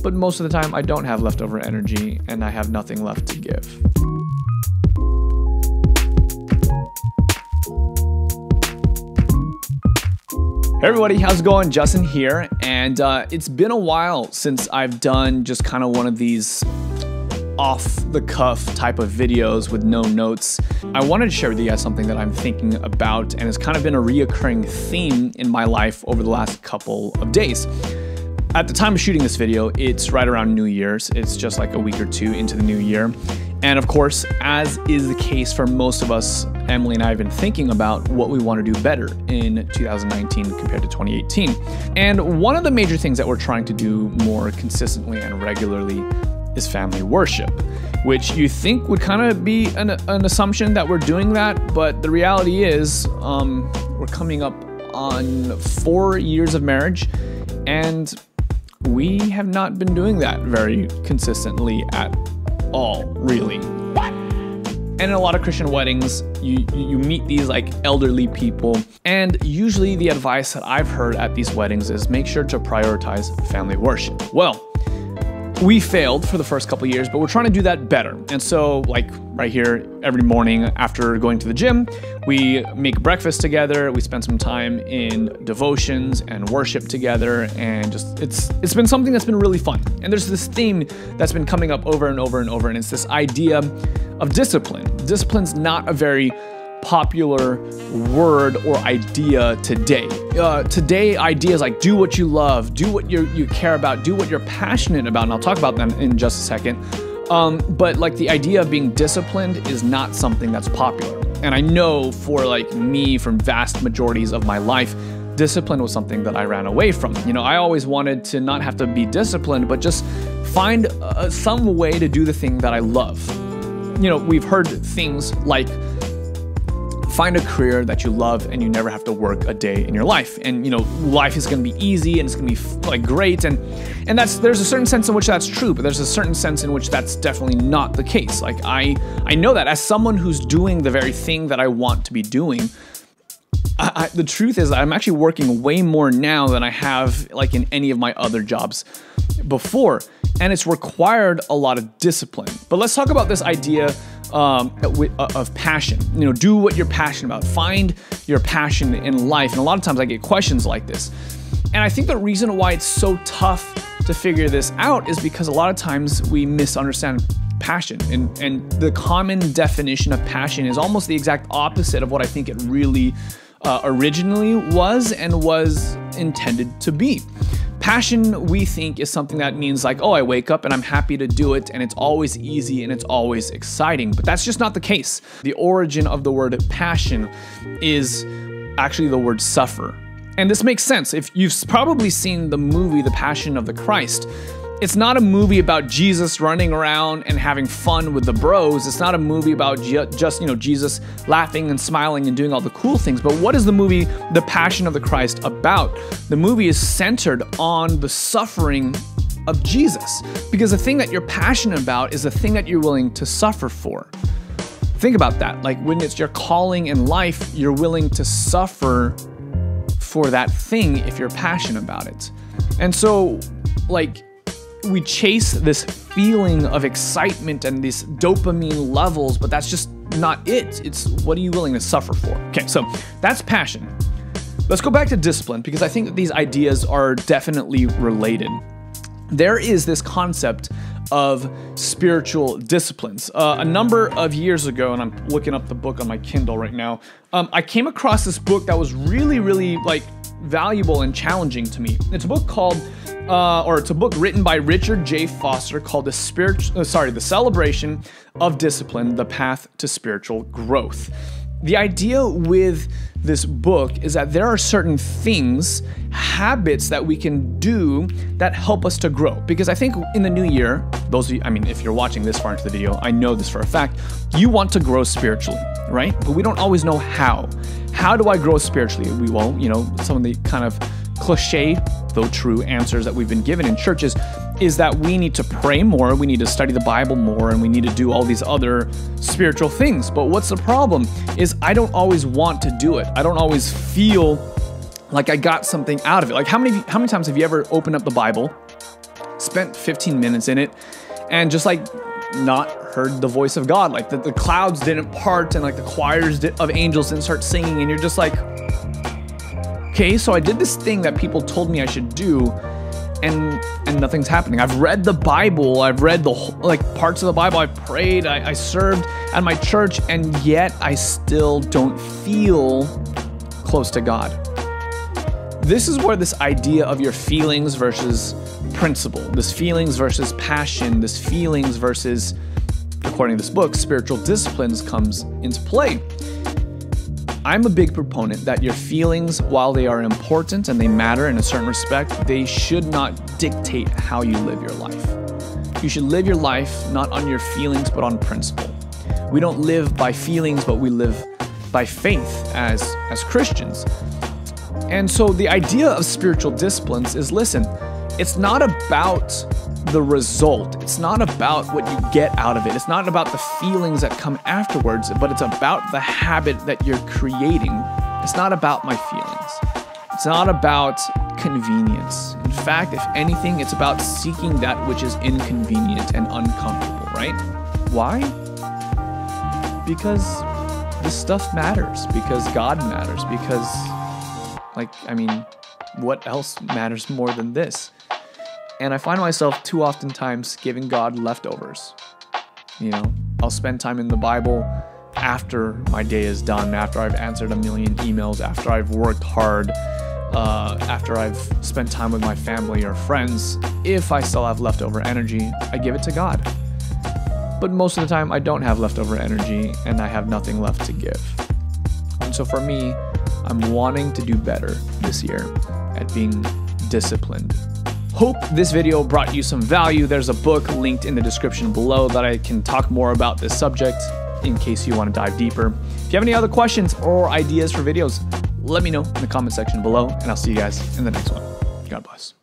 but most of the time I don't have leftover energy and I have nothing left to give. Hey everybody, how's it going? Justin here, and it's been a while since I've done just kind of one of these off-the-cuff type of videos with no notes. I wanted to share with you guys something that I'm thinking about, and it's kind of been a reoccurring theme in my life over the last couple of days. At the time of shooting this video, it's right around New Year's. It's just like a week or two into the new year. And of course, as is the case for most of us, Emily and I have been thinking about what we want to do better in 2019 compared to 2018. And one of the major things that we're trying to do more consistently and regularly is family worship, which you think would kind of be an assumption that we're doing that, but the reality is we're coming up on 4 years of marriage, and we have not been doing that very consistently at all, really. And in a lot of Christian weddings, you meet these like elderly people, and usually the advice that I've heard at these weddings is make sure to prioritize family worship. Well, we failed for the first couple of years, but we're trying to do that better. And so, like right here, every morning after going to the gym, we make breakfast together. We spend some time in devotions and worship together, and just it's been something that's been really fun. And there's this theme that's been coming up over and over and over, and it's this idea of discipline. Discipline's not a very popular word or idea today. Today, ideas like do what you love, do what you care about, do what you're passionate about, and I'll talk about them in just a second. But like the idea of being disciplined is not something that's popular. And I know for like me, from vast majorities of my life, discipline was something that I ran away from. You know, I always wanted to not have to be disciplined, but just find some way to do the thing that I love. You know, we've heard things like find a career that you love and you never have to work a day in your life. And, you know, life is going to be easy and it's going to be like great. And there's a certain sense in which that's true, but there's a certain sense in which that's definitely not the case. Like I know that as someone who's doing the very thing that I want to be doing, the truth is I'm actually working way more now than I have like in any of my other jobs before. And it's required a lot of discipline. But let's talk about this idea of passion. You know, do what you're passionate about. Find your passion in life. And a lot of times I get questions like this. And I think the reason why it's so tough to figure this out is because a lot of times we misunderstand passion. And the common definition of passion is almost the exact opposite of what I think it really originally was and was intended to be. Passion, we think, is something that means like, oh, I wake up and I'm happy to do it and it's always easy and it's always exciting. But that's just not the case. The origin of the word passion is actually the word suffer. And this makes sense. If you've probably seen the movie The Passion of the Christ, it's not a movie about Jesus running around and having fun with the bros. It's not a movie about just, you know, Jesus laughing and smiling and doing all the cool things. But what is the movie The Passion of the Christ about? The movie is centered on the suffering of Jesus, because the thing that you're passionate about is the thing that you're willing to suffer for. Think about that. Like when it's your calling in life, you're willing to suffer for that thing if you're passionate about it. And so, like, we chase this feeling of excitement and these dopamine levels, but that's just not it. It's what are you willing to suffer for? Okay, so that's passion. Let's go back to discipline, because I think that these ideas are definitely related. There is this concept of spiritual disciplines. A number of years ago, and I'm looking up the book on my Kindle right now, I came across this book that was really, really like valuable and challenging to me. It's a book called it's a book written by Richard J. Foster called The Celebration of Discipline, The Path to Spiritual Growth. The idea with this book is that there are certain things, habits that we can do that help us to grow. Because I think in the new year, those of you, I mean, if you're watching this far into the video, I know this for a fact, you want to grow spiritually, right? But we don't always know how. How do I grow spiritually? Well, you know, some of the kind of cliche, though true, answers that we've been given in churches is that we need to pray more, we need to study the Bible more, and we need to do all these other spiritual things. But what's the problem is I don't always want to do it. I don't always feel like I got something out of it. Like how many times have you ever opened up the Bible, spent 15 minutes in it and just like not heard the voice of God. Like the clouds didn't part and like the choirs of angels didn't start singing, and you're just like, okay, so I did this thing that people told me I should do, and nothing's happening. I've read the Bible, I've read the whole, like parts of the Bible, I prayed, I served at my church, and yet I still don't feel close to God. This is where this idea of your feelings versus principle, this feelings versus passion, this feelings versus, according to this book, spiritual disciplines comes into play. I'm a big proponent that your feelings, while they are important and they matter in a certain respect, they should not dictate how you live your life. You should live your life not on your feelings, but on principle. We don't live by feelings, but we live by faith as Christians. And so the idea of spiritual disciplines is, listen, it's not about the result. It's not about what you get out of it. It's not about the feelings that come afterwards, but it's about the habit that you're creating. It's not about my feelings. It's not about convenience. In fact, if anything, it's about seeking that which is inconvenient and uncomfortable, right? Why? Because this stuff matters, because God matters, because, what else matters more than this? And I find myself too oftentimes giving God leftovers. I'll spend time in the Bible after my day is done, after I've answered a million emails, after I've worked hard, after I've spent time with my family or friends. If I still have leftover energy, I give it to God. But most of the time, I don't have leftover energy and I have nothing left to give. And so for me, I'm wanting to do better this year at being disciplined. Hope this video brought you some value. There's a book linked in the description below that I can talk more about this subject in case you want to dive deeper. If you have any other questions or ideas for videos, let me know in the comment section below, and I'll see you guys in the next one. God bless.